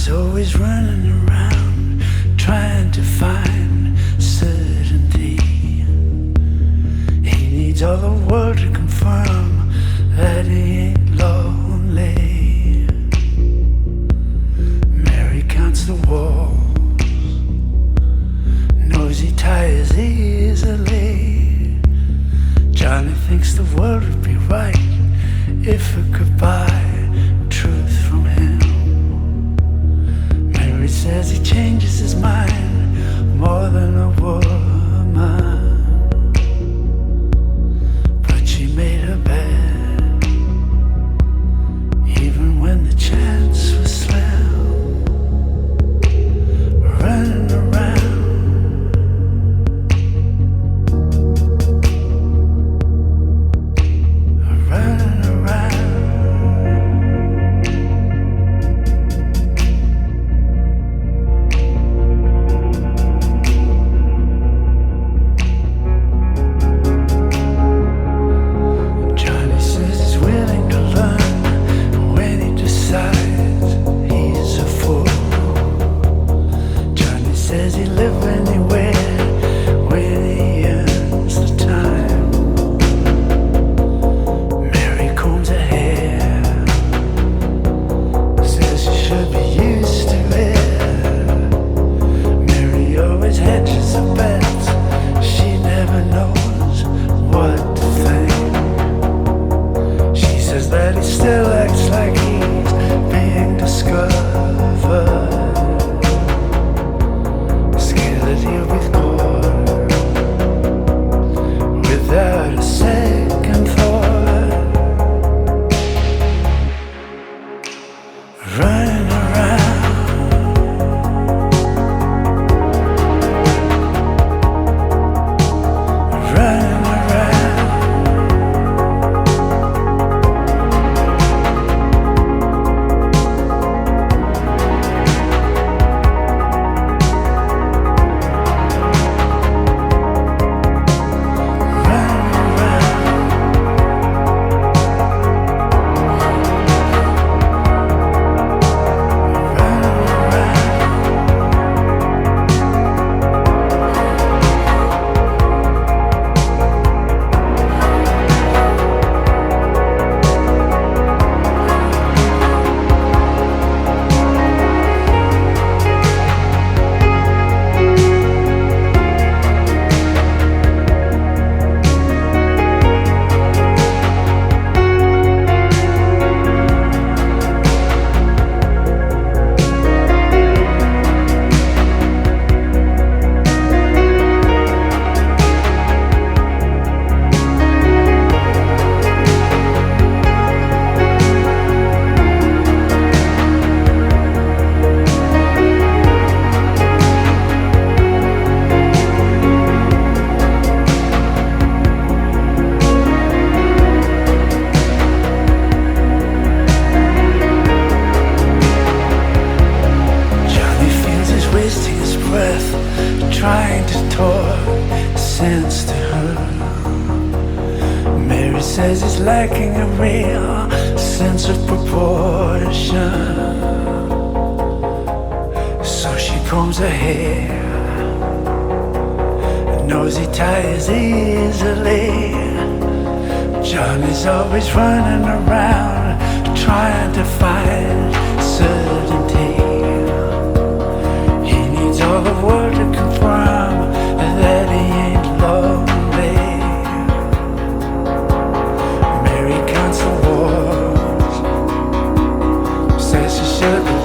Always running around trying to find certainty. He needs all the world to confirm that he ain't lonely. Mary counts the walls, knows he tires easily. Johnny thinks the world would be right if it could buy truth from him. He says he changes his mind more than a woman, but she made her bed even when the chance was slim. Running around, running around. says he's lacking a real sense of proportion. So she combs her hair and knows he tires easily. Johnny's always running around trying to find certainty. He needs all the world to confirm that he ain't lonely. Mary counts the walls, says she should be